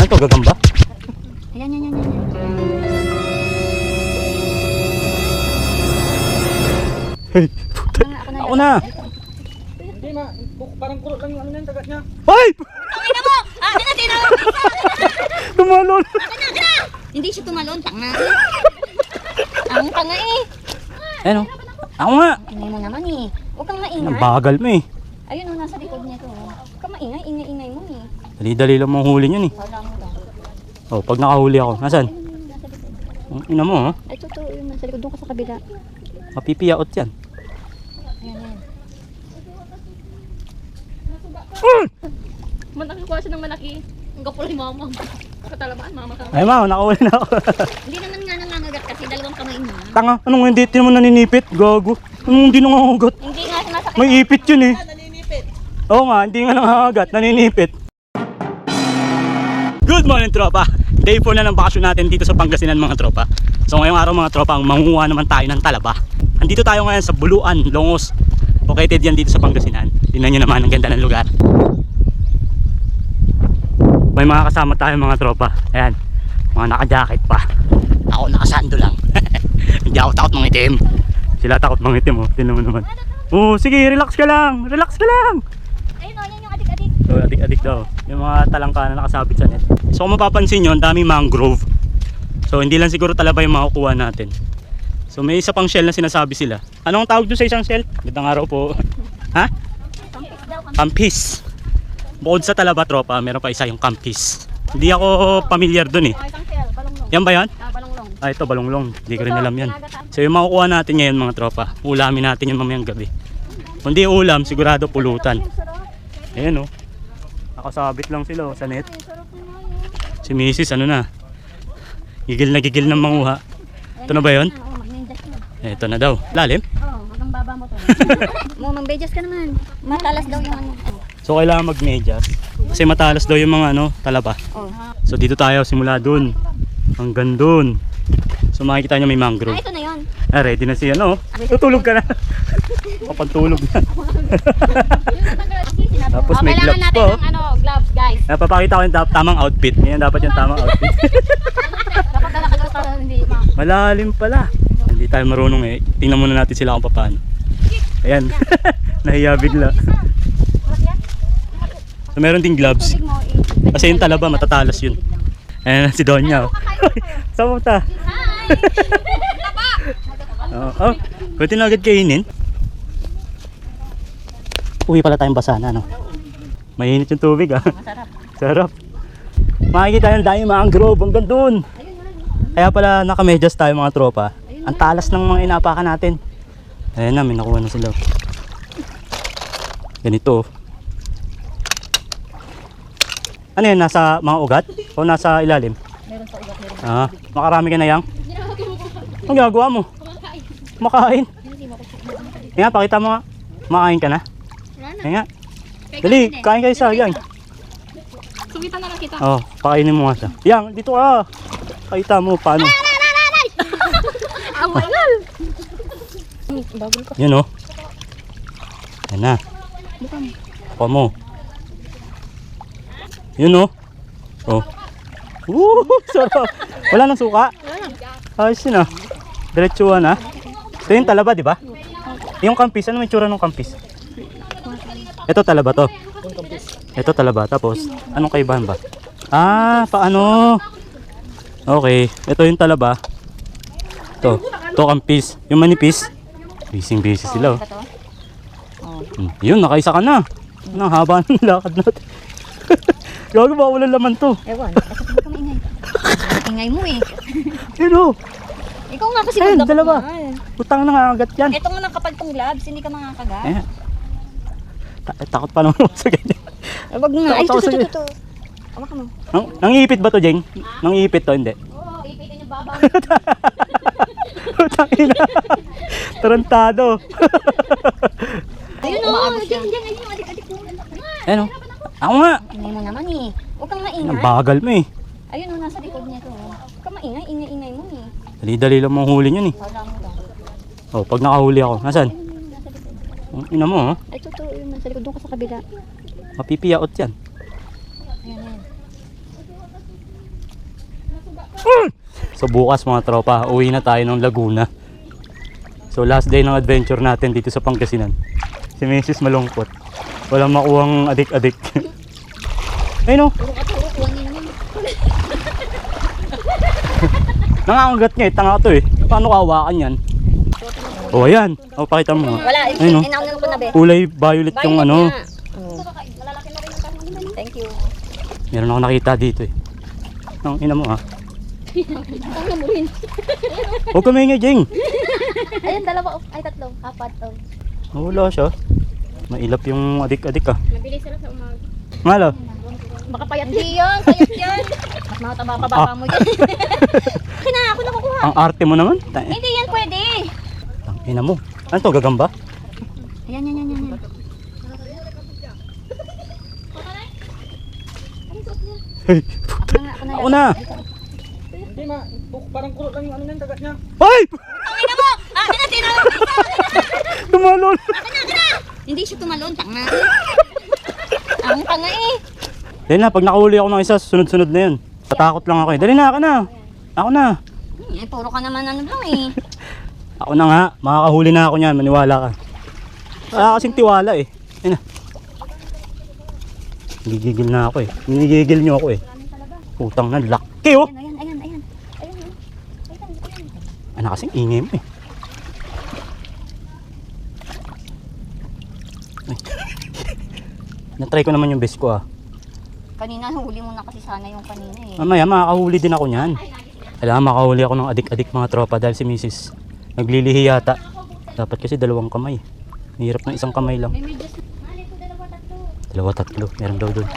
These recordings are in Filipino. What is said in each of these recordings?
ito, gagamba? Ayan, yan. Hey, ako na. Hindi ma, parang kurot lang yung ano na yung tagat niya. Ay! Tingnan mo! Tingnan mo! Tumalon. Hindi siya tumalon, tanga. Ang tanga eh. Ano? Ako nga. Tingnan mo naman eh. Huwag kang maingay. Ang bagal mo eh. Ayun o, nasa likod niya to. Huwag kang maingay, ingay mo eh. Dali-dali lang mong huli yun eh. Wala mo lang. Oh, pag nakahuli ako, nasan? Nasa likod. Ang ina mo, oh. Ay, totoo yun. Nasa likod doon ka sa kabila. Mapipiyaot yan. Ayan. Malaki kuha siya ng malaki. Ang gapulay mama. Katalamaan mama ka. Ay ma, nakahuli na ako. Hindi naman nga nangangagat kasi dalawang kamay mo. Tanga, anong hindi mo naninipit? Gago. Anong hindi nangangagat? Hindi nga sumasakit. May ipit yun eh. Oo nga, hindi nga nangangagat, naninipit. Good morning tropa! Day 4 na ng bakasyon natin dito sa Pangasinan mga tropa. So ngayong araw mga tropa, mangunguha naman tayo ng talaba. Andito tayo ngayon sa Buluan, Longos. Located yan dito sa Pangasinan. Tingnan nyo naman, ang ganda ng lugar. May mga kasama tayo mga tropa. Ayan, mga naka-jacket pa. Ako nakasando lang. Hindi ako takot mangitim. Sila takot mangitim oh. Tingnan mo naman. Oh, sige, relax ka lang. Relax ka lang. Ayun o, yan yung adik-adik. So, adik-adik daw. Yung mga talangka na nakasabit sa net. So, kung mapapansin nyo, ang daming mangrove. So, hindi lang siguro talaba yung makukuha natin. So, may isa pang shell na sinasabi sila. Anong tawag doon sa isang shell? Gandang araw po. Ha? Kampis daw, Kampis. Bukod sa talaba tropa, meron pa isa yung kampis. Hindi ako familiar doon eh. isang shell, balonglong. Yan ba yan? Balonglong. Ah, ito balonglong. Hindi ko rin alam yan. So yung makukuha natin ngayon mga tropa, ulamin natin yung mamayang gabi. Kung di ulam, sigurado pulutan. Ayan o. Nakasabit lang sila sa net. Si Mrs. ano na. Gigil ng manguha. Ito na ba yun? Oo, mag-ninjas na. Ito na daw. Lalim? Oo, hanggang baba mo to. Mo, mag-bejas ka naman. Matalas daw yung ano. So kailangan mag-medyas. Kasi matalas daw yung mga ano, talaba. Oh. So dito tayo simula dun. Hanggang dun. So makikita nyo may mangrove. Ito na yun. Ah, ready na si ano. Tutulog ka na. Kapantulog na. Tapos may kailangan gloves natin po. ng ano, gloves, guys. Napapakita ko yung tamang outfit. Ngayon dapat yung tamang outfit. Dapat dala ka daw para hindi Malalim pala. Hindi tayo marunong eh. Tingnan muna natin sila kung paano. Ayan. Nahiya bigla. So meron ding gloves. tubig mo. Kasi yung talaba matatalas yun. Ayan si Donya. Saan mo ta? Oh, pwede na agad kainin. Uwi pala tayong basa na, no? Mainit yung tubig, ah. Masarap. Sarap. Makikita nyo dahil mangrove hanggang doon. Kaya pala nakamedyas tayo mga tropa. Ang talas ng mga inapakan natin. Ayan na, may nakuha na sila. Ganito. Ano yan, nasa mga ugat? O nasa ilalim? Meron sa ugat, meron. Ah, makarami ka na yang? Anong ginagawa mo? Makain. Kaya pakita mo nga. Makain ka na? Kaya nga. Dali, kain kayo sa yang. Sumitan na lang kita. Oh, pakainin mo nga siya. Yang, dito ka. Pakita mo paano. Awal! Yun oh. Yan na. Buka mo. Yun oh. Oh. Sarap. Wala nang suka. Ayos yun ah. Diretsuhan ah. Ito yung talaba, di ba? Yung kampis, ano may tsura ng kampis? Ito talaba to. Ito talaba. Tapos, anong kaibahan ba? Ah, paano? Okay. Ito yung talaba. Ito. Ito kampis. Yung manipis. Busy sila oh. Yun, nakaisa ka na. Ang haba ng lakad natin. Gago ba walang laman to? Ewan, kasi hindi ka maingay. Ingay mo eh. Yun oh. Ikaw nga kasi Ayun, magdakot dalawa. naman. Utang na nga agad yan. Ito nga kapal tong gloves, hindi ka makakagat. Eh. Takot pa naman ako sa ganyan. Wag nga. Ay, Takot ako sa ito. Hawakan mo. Nangiipit ba to, Jeng? Nangiipit to, hindi. Oo, ipitin yung baba. Utang ina. Tarantado. Ayun o, diyan yung adik-adik mo. Ayun oh. Ako nga. Ingay mo naman eh. Huwag kang Ang maingay. bagal mo eh. Ayun o, nasa likod niya to. Huwag kang maingay, ingay mo eh. Dali-dali lang mong huli yun eh. Wala mo lang. Oh, pag nakahuli ako. Nasaan? Nasa likod. Ang ina mo oh. Ay, totoo yun. Nasa likod doon ka sa kabila. Mapipiyaot yan. Ayan, ayan. So bukas mga tropa, uwi na tayo ng Laguna. So last day ng adventure natin dito sa Pangasinan. Si Mrs. malungkot. Walang makuhang adik-adik. Ayun o. Puro ka puro, kuwanin mo. Nangangagat nga eh. Tanga to eh. Paano kawakan yan? O ayan. O pakita mo nga. Wala, Ayun o. inaunan ko na be. Kulay violet yung ano. Malalaki na rin yung kahon. Thank you. Meron ako nakita dito eh. Ang ina mo ah. Ang mo rin. Huwag kami nga, Jeng. Ayun, dalawa. Ay, tatlo. Apat. Oh. Wala siya. Mailap yung adik-adik ah. Mabilis sila sa umaga. Malo. Baka payat. Hindi yan, payat yan. Mas mataba pa baba mo yan. Kina, ako nakukuha. Ang arte mo naman. Hindi yan pwede. Ang ina mo. Ano to, gagamba? Ayan, yan, yan, yan. Hey, ako na. Hindi ma, parang kurot lang yung ano niyan, kagat niya. Ay! Tangina mo! Akin na, tinawag. Tumalon! Hindi siya tumalon, tanga. Ang tanga eh. Dahil na, pag nakahuli ako ng isa, sunod-sunod na yun. Tatakot lang ako eh. Dali na, ako na. Ako na. Eh, puro ka naman ano lang eh. Ako na nga. Makakahuli na ako niyan. Maniwala ka. Wala kasing tiwala eh. Ayun na. Gigigil na ako eh. Ginigigil nyo ako eh. Putang na, laki oh. Ayan, ayan, ayan. Ayan, Ano kasing ingay mo eh. Ay. Natry ko naman yung best ko ah. kanina huli mo na kasi sana yung kanina eh. Mamaya makakahuli din ako niyan. Alam, makahuli ako ng adik-adik mga tropa dahil si Mrs. naglilihi yata. Dapat kasi dalawang kamay. Mahirap ng isang kamay lang. May medyas. Mali ko dalawa tatlo. Dalawa, tatlo. Meron daw doon.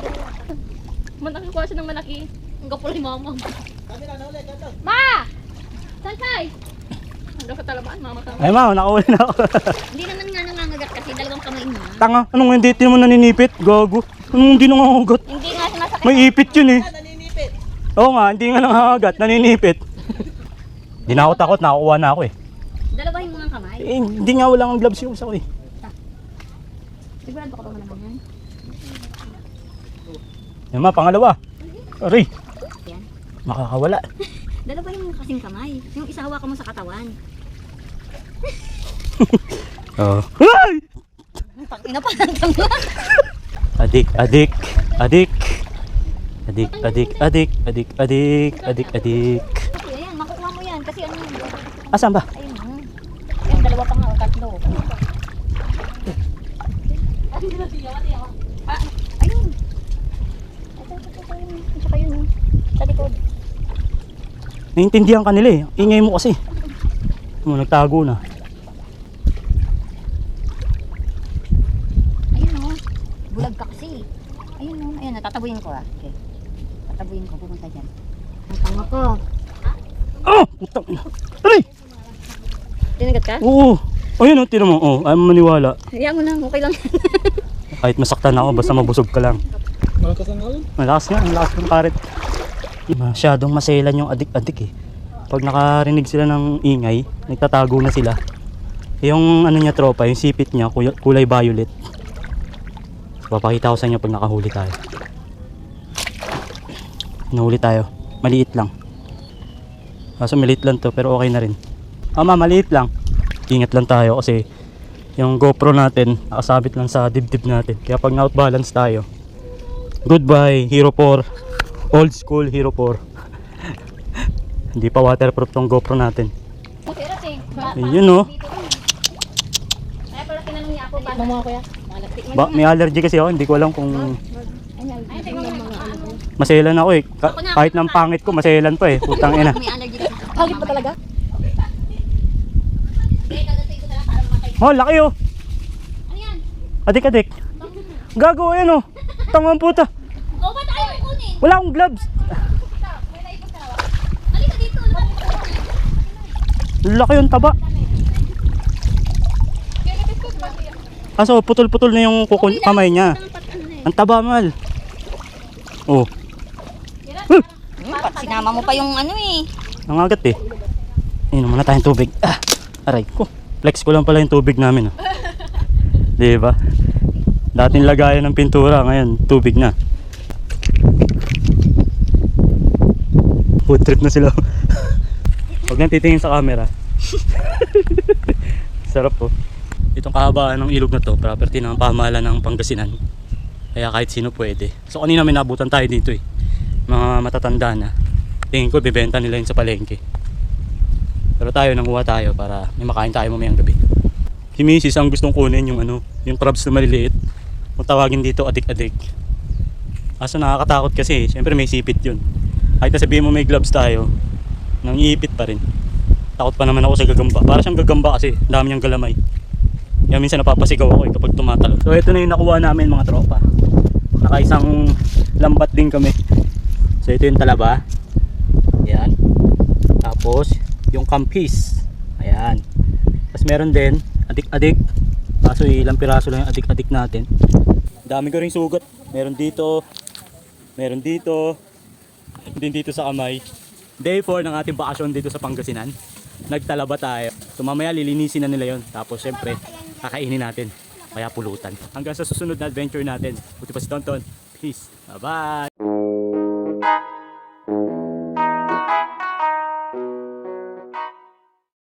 Malaki ko siya ng malaki. Ang gapulay mama. Ma! Sansay! Hanggang sa talabaan, mama ka. Ay ma, nakahuli na ako. Hindi naman nga nangangagat kasi dalawang kamay na. Tanga, anong hindi mo naninipit? Gago. Anong hindi nangangagat? Hindi nga sumasakit. May ipit yun eh. Oo nga, hindi nga nangangagat, naninipit. Hindi na ako takot, nakakuha na ako eh. Dalawa yung mga kamay. Eh, hindi nga walang gloves yung usa ko eh. Sigurado ka ba naman yan? Yan ma, pangalawa. Aray, Yan. makakawala. Dalawa yung kasing kamay. Yung isa hawakan mo sa katawan. Oh. Ay! Ina pa ng tama. Adik, adik, adik. Adik, adik, adik, adik, adik, adik, adik. Ayan, makukuha mo yan kasi ano yun. Asan ba? Ayun mo. Yung dalawa pa nga o tatlo. Ah, ayun. Tsaka yun oh. Sa likod. Naintindihan ka nila eh. Ingay mo kasi. Nagtago na. Ayun oh. Bulag ka kasi. Ayun oh. Ayun, natatabuin ko ah. Okay. Tatabuin ko, pumunta dyan. Ang tanga ko. Oh! Putang ina. Aray! Tinagat ka? Oo. Ayun oh, tino mo. Oh, ay maniwala. Hayaan mo na, okay lang. Kahit masaktan ako, basta mabusog ka lang. Malakas ang alon. Malakas nga, ang lakas ng karet. Masyadong maselan yung adik-adik eh. Pag nakarinig sila ng ingay, nagtatago na sila. Yung ano niya tropa, yung sipit niya, kulay violet. Papakita ko sa inyo pag nakahuli tayo. Nahuli tayo. Maliit lang. Kaso maliit lang to, pero okay na rin. Ama, maliit lang. Ingat lang tayo kasi yung GoPro natin, nakasabit lang sa dibdib natin. Kaya pag na-outbalance tayo, goodbye, Hero 4. Old school Hero 4. Hindi pa waterproof tong GoPro natin. Pero eh. Ayun no. Kaya pala tinanong niya ako, paano mo ako yan? Malapit mo. May allergy kasi ako, hindi ko alam kung maselan ako eh. Kahit ng pangit ko, maselan pa eh. Putang ina. May allergy kasi. Pagit pa talaga? Oh, laki oh. Ano yan? Adik-adik. Gago, ayan oh. Tangang puta. O, ba't ayaw kunin? Wala akong gloves. Halika dito. Laki yung taba. Kaso putol-putol na yung kamay niya. Ang taba mal. Oh, Pat sinama mo pa yung ano eh. nangagat eh. Inom muna tayong tubig. Ah, aray ko. Flex ko lang pala yung tubig namin. Oh. Di ba? Dating lagayan ng pintura, ngayon tubig na. Food trip na sila. Huwag nang titingin sa camera. Sarap po. Itong kahabaan ng ilog na to, property ng pamahalaan ng Pangasinan. Kaya kahit sino pwede. So kanina may nabutan tayo dito eh. Mga matatanda na. Tingin ko bibenta nila yun sa palengke. Pero tayo nanguha tayo para may makain tayo mamayang gabi. Si Mrs. ang gustong kunin yung yung crabs na maliliit. Kung tawagin dito adik-adik. Kaso nakakatakot kasi, syempre may sipit yun. Kahit na sabihin mo may gloves tayo, nang iipit pa rin. Takot pa naman ako sa gagamba. Para siyang gagamba kasi, dami niyang galamay. Kaya minsan napapasigaw ako kapag tumatalo. So ito na yung nakuha namin mga tropa. Nakaisang lambat din kami. So ito yung talaba. Ayan. Tapos yung kampis. Ayan. Tapos meron din adik-adik. Kaso ilang piraso lang yung adik-adik natin. Dami ko ring sugat. Meron dito. Meron dito. Din dito sa kamay. Day 4 ng ating bakasyon dito sa Pangasinan. Nagtalaba tayo. So mamaya lilinisin na nila yon. Tapos syempre kakainin natin. Kaya pulutan. Hanggang sa susunod na adventure natin. Buti pa si Tonton. Peace. Bye bye.